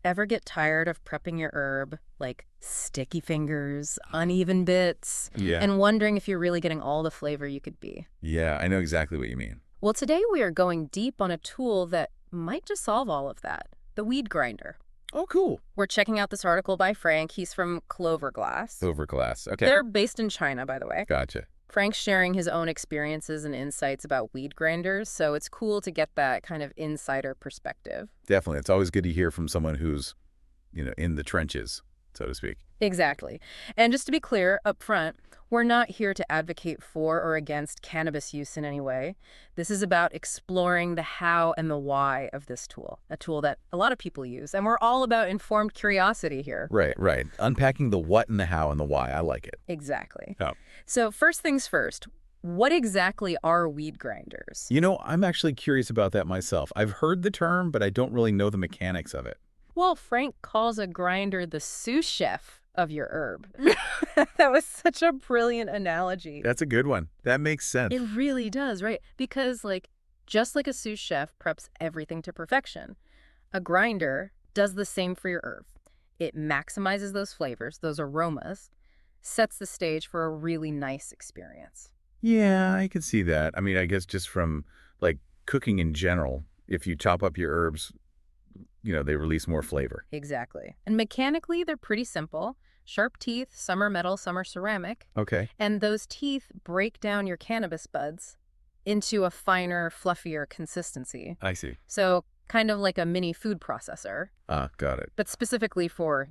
Ever get tired of prepping your herb, like sticky fingers, uneven bits, Yeah. and wondering if you're really getting all the flavor you could be? Yeah, I know exactly what you mean. Well, today we are going deep on a tool that might just solve all of that, the weed grinder. Oh, cool. We're checking out this article by Frank. He's from Cloverglass. Overclass. Okay. They're based in China, by the way. Gotcha. Frank's sharing his own experiences and insights about weed grinders, so it's cool to get that kind of insider perspective. Definitely. It's always good to hear from someone who's, in the trenches, so to speak. Exactly. And just to be clear up front, we're not here to advocate for or against cannabis use in any way. This is about exploring the how and the why of this tool, a tool that a lot of people use. And we're all about informed curiosity here. Right, right. Unpacking the what and the how and the why. I like it. Exactly. Oh. So first things first, what exactly are weed grinders? I'm actually curious about that myself. I've heard the term, but I don't really know the mechanics of it. Well, Frank calls a grinder the sous chef of your herb. That was such a brilliant analogy. That's a good one. That makes sense. It really does, right? Because, just like a sous chef preps everything to perfection, a grinder does the same for your herb. It maximizes those flavors, those aromas, sets the stage for a really nice experience. Yeah, I can see that. I mean, I guess just from, cooking in general, if you chop up your herbs, they release more flavor. Exactly. And mechanically, they're pretty simple. Sharp teeth, some are metal, some are ceramic. Okay. And those teeth break down your cannabis buds into a finer, fluffier consistency. I see. So kind of like a mini food processor, Got it. but specifically for,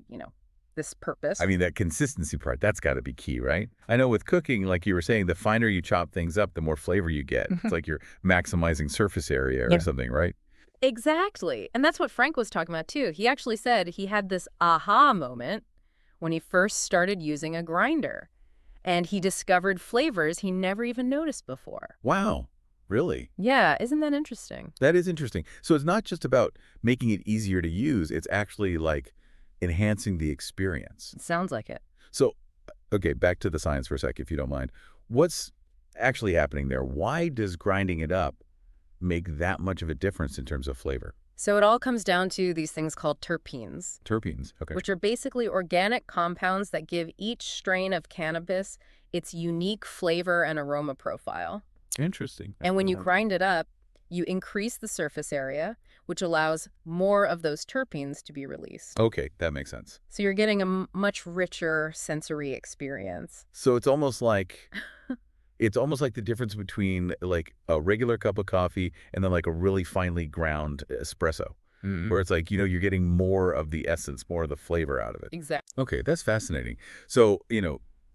this purpose. I mean, that consistency part, that's got to be key, right? I know with cooking, like you were saying, the finer you chop things up, the more flavor you get. It's like you're maximizing surface area or something, right? Exactly. And that's what Frank was talking about, too. He actually said he had this aha moment when he first started using a grinder. And he discovered flavors he never even noticed before. Wow. Really? Yeah, isn't that interesting? That is interesting. So it's not just about making it easier to use. It's actually like enhancing the experience. It sounds like it. So, okay, back to the science for a sec, if you don't mind. What's actually happening there? Why does grinding it up make that much of a difference in terms of flavor? So it all comes down to these things called terpenes, Terpenes. Okay. which are basically organic compounds that give each strain of cannabis its unique flavor and aroma profile. Interesting. And when you grind it up, you increase the surface area, which allows more of those terpenes to be released. Okay, that makes sense. So you're getting a much richer sensory experience. So it's almost like the difference between like a regular cup of coffee and then like a really finely ground espresso, where it's like, you're getting more of the essence, more of the flavor out of it. Exactly. Okay, that's fascinating. So,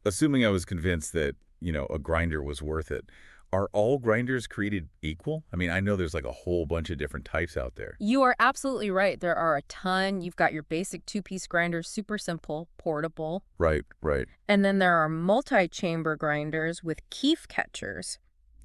assuming I was convinced that, a grinder was worth it, are all grinders created equal? I mean, I know there's like a whole bunch of different types out there. You are absolutely right. There are a ton. You've got your basic two-piece grinders, super simple, portable. Right, right. And then there are multi-chamber grinders with keef catchers.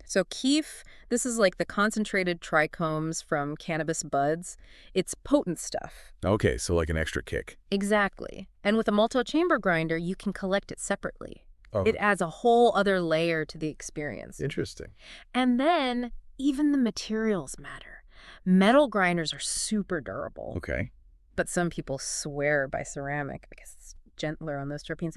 So keef, this is like the concentrated trichomes from cannabis buds. It's potent stuff. Okay, so like an extra kick. Exactly. And with a multi-chamber grinder, you can collect it separately. Oh, It adds a whole other layer to the experience. interesting. And then even the materials matter. Metal grinders are super durable, Okay. but some people swear by ceramic because it's gentler on those terpenes.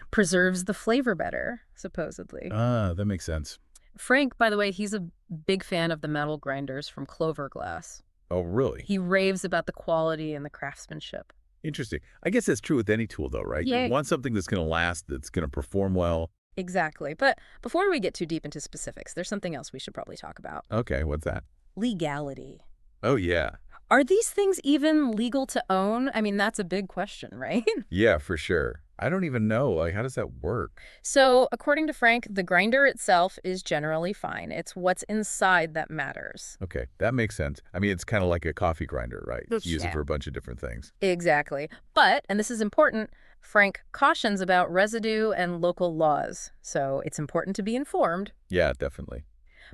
Preserves the flavor better, supposedly. That makes sense. Frank, by the way, he's a big fan of the metal grinders from Cloverglass. Oh, really? He raves about the quality and the craftsmanship. Interesting. I guess that's true with any tool, though, right? Yeah. You want something that's going to last, that's going to perform well. Exactly. But before we get too deep into specifics, there's something else we should probably talk about. Okay, what's that? Legality. Oh, yeah. Are these things even legal to own? I mean, that's a big question, right? Yeah, for sure. I don't even know. Like, how does that work? So, according to Frank, the grinder itself is generally fine. It's what's inside that matters. Okay, that makes sense. I mean, it's kind of like a coffee grinder, right? You use it Yeah. for a bunch of different things. Exactly. But, and this is important, Frank cautions about residue and local laws. So, it's important to be informed. Yeah, definitely.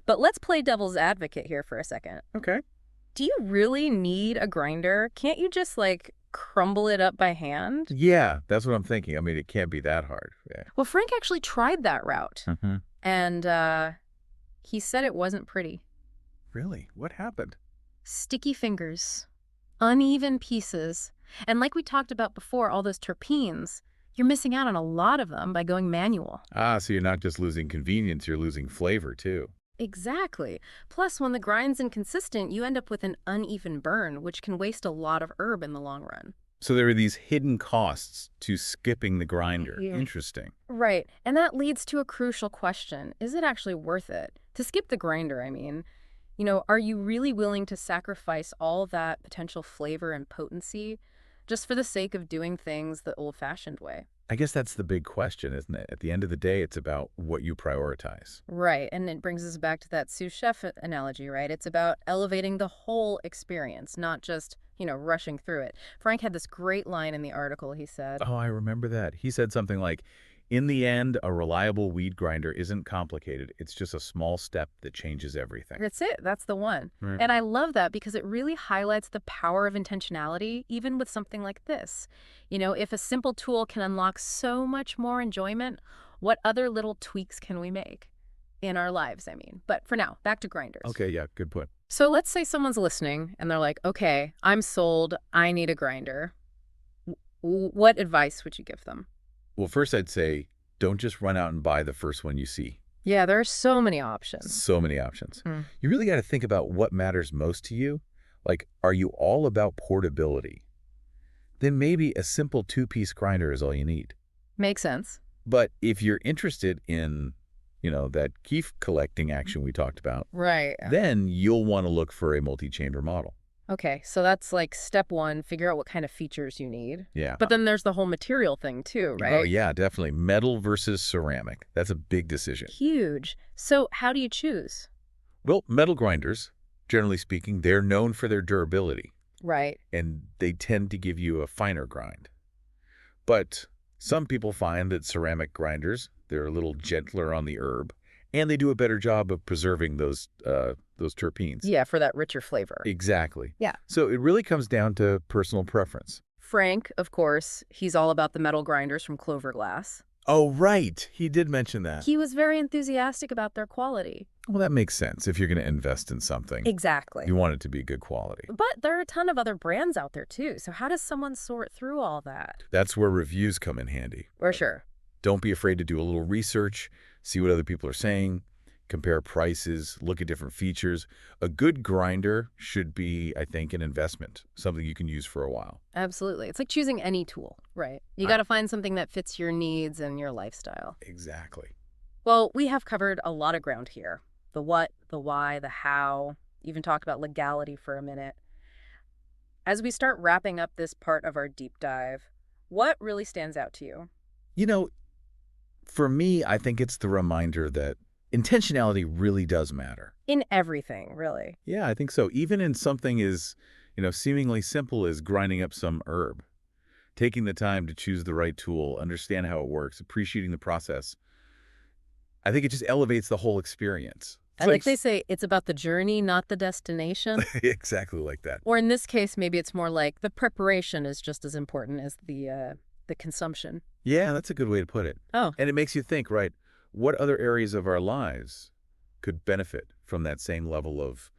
But let's play devil's advocate here for a second. Okay. Do you really need a grinder? Can't you just, crumble it up by hand? Yeah, that's what I'm thinking. I mean, it can't be that hard. Yeah. Well, Frank actually tried that route. Mm-hmm. And he said it wasn't pretty. Really? What happened? Sticky fingers, uneven pieces, And like we talked about before, all those terpenes, you're missing out on a lot of them by going manual. Ah, so you're not just losing convenience, you're losing flavor, too. Exactly. Plus, when the grind's inconsistent, you end up with an uneven burn, which can waste a lot of herb in the long run. So there are these hidden costs to skipping the grinder. Yeah. Interesting. Right. And that leads to a crucial question. Is it actually worth it? To skip the grinder, I mean. Are you really willing to sacrifice all that potential flavor and potency just for the sake of doing things the old-fashioned way? I guess that's the big question, isn't it? At the end of the day, it's about what you prioritize. Right. And it brings us back to that sous chef analogy, right? It's about elevating the whole experience, not just, rushing through it. Frank had this great line in the article. He said, Oh, I remember that. He said something like, in the end, a reliable weed grinder isn't complicated. It's just a small step that changes everything. that's it. That's the one. Right. And I love that because it really highlights the power of intentionality, even with something like this. If a simple tool can unlock so much more enjoyment, what other little tweaks can we make in our lives, I mean? But for now, back to grinders. Okay, yeah, good point. So let's say someone's listening and they're like, okay, I'm sold. I need a grinder. What advice would you give them? Well, first I'd say, don't just run out and buy the first one you see. Yeah, there are so many options. So many options. Hmm. You really got to think about what matters most to you. Like, are you all about portability? Then maybe a simple two-piece grinder is all you need. Makes sense. But if you're interested in, that keef collecting action we talked about, Right. then you'll want to look for a multi-chamber model. Okay, so that's like step one, figure out what kind of features you need. Yeah. But then there's the whole material thing too, right? Oh, yeah, definitely. Metal versus ceramic. That's a big decision. Huge. So how do you choose? Well, metal grinders, generally speaking, they're known for their durability, Right. and they tend to give you a finer grind. But some people find that ceramic grinders, they're a little gentler on the herb, and they do a better job of preserving those terpenes. Yeah, for that richer flavor. Exactly. Yeah. So it really comes down to personal preference. Frank, of course, he's all about the metal grinders from Clover Glass. Oh, right. He did mention that. He was very enthusiastic about their quality. Well, that makes sense. If you're going to invest in something, Exactly. you want it to be good quality. But there are a ton of other brands out there too. So how does someone sort through all that? That's where reviews come in handy. For sure. Don't be afraid to do a little research, see what other people are saying, compare prices, look at different features. A good grinder should be, I think, an investment, something you can use for a while. Absolutely. It's like choosing any tool, right? You got to find something that fits your needs and your lifestyle. Exactly. Well, we have covered a lot of ground here. The what, the why, the how, even talked about legality for a minute. As we start wrapping up this part of our deep dive, what really stands out to you? For me, I think it's the reminder that intentionality really does matter. In everything, really. Yeah, I think so. Even in something as, seemingly simple as grinding up some herb. Taking the time to choose the right tool, understand how it works, appreciating the process. I think it just elevates the whole experience. It's Like they say, it's about the journey, not the destination. Exactly like that. Or in this case, maybe it's more like the preparation is just as important as the consumption. Yeah, that's a good way to put it. Oh. And it makes you think, right, what other areas of our lives could benefit from that same level of,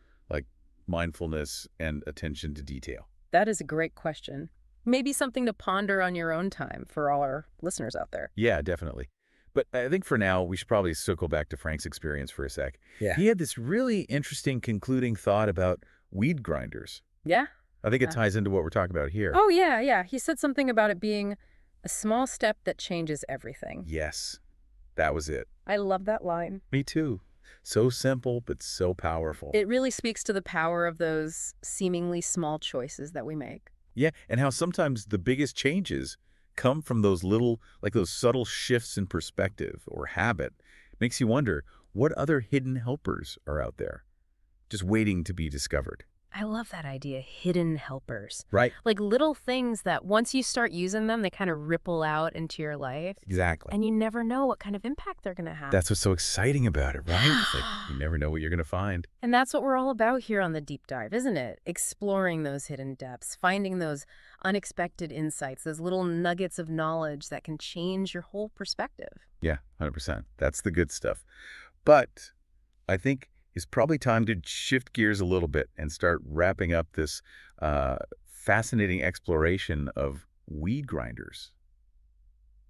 mindfulness and attention to detail? That is a great question. Maybe something to ponder on your own time for all our listeners out there. Yeah, definitely. But I think for now, we should probably circle back to Frank's experience for a sec. Yeah. He had this really interesting concluding thought about weed grinders. Yeah? I think it ties into what we're talking about here. Oh, yeah. He said something about it being a small step that changes everything. Yes, that was it. I love that line. Me too. So simple, but so powerful. It really speaks to the power of those seemingly small choices that we make. Yeah, and how sometimes the biggest changes come from those little, those subtle shifts in perspective or habit. Makes you wonder, what other hidden helpers are out there, just waiting to be discovered? I love that idea, hidden helpers. Right. Like little things that once you start using them, they kind of ripple out into your life. Exactly. And you never know what kind of impact they're going to have. That's what's so exciting about it, right? It's like you never know what you're going to find. And that's what we're all about here on the Deep Dive, isn't it? Exploring those hidden depths, finding those unexpected insights, those little nuggets of knowledge that can change your whole perspective. Yeah, 100%. That's the good stuff. But I think it's probably time to shift gears a little bit and start wrapping up this fascinating exploration of weed grinders.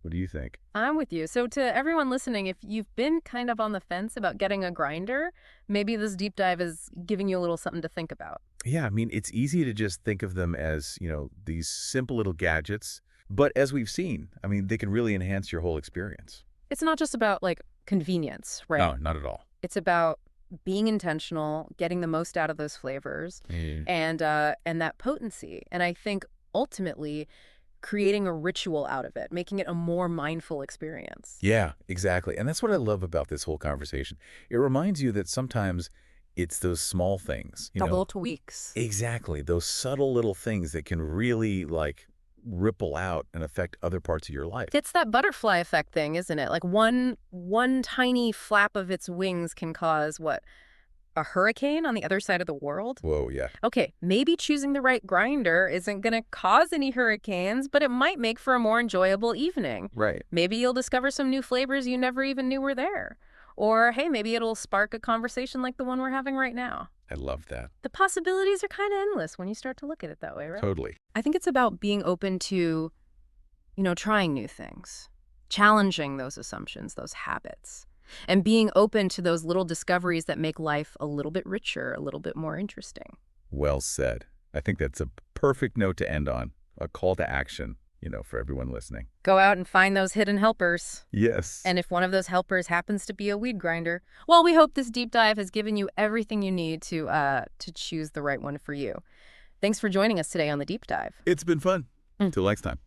What do you think? I'm with you. So to everyone listening, if you've been kind of on the fence about getting a grinder, maybe this deep dive is giving you a little something to think about. Yeah, I mean, it's easy to just think of them as, these simple little gadgets. But as we've seen, I mean, they can really enhance your whole experience. It's not just about like convenience, right? No, not at all. It's about being intentional, getting the most out of those flavors, Mm. and that potency. And I think ultimately creating a ritual out of it, making it a more mindful experience. Yeah, exactly. And that's what I love about this whole conversation. It reminds you that sometimes it's those small things, The little tweaks. Exactly. Those subtle little things that can really ripple out and affect other parts of your life. It's that butterfly effect thing, isn't it? Like one tiny flap of its wings can cause what? A hurricane on the other side of the world? Whoa, yeah. Okay, maybe choosing the right grinder isn't going to cause any hurricanes, but it might make for a more enjoyable evening. Right. Maybe you'll discover some new flavors you never even knew were there. Or, hey, maybe it'll spark a conversation like the one we're having right now. I love that. The possibilities are kind of endless when you start to look at it that way, right? Totally. I think it's about being open to, trying new things, challenging those assumptions, those habits, and being open to those little discoveries that make life a little bit richer, a little bit more interesting. Well said. I think that's a perfect note to end on. A call to action, for everyone listening. Go out and find those hidden helpers. Yes. And if one of those helpers happens to be a weed grinder, well, we hope this deep dive has given you everything you need to choose the right one for you. Thanks for joining us today on the Deep Dive. It's been fun. Till next time.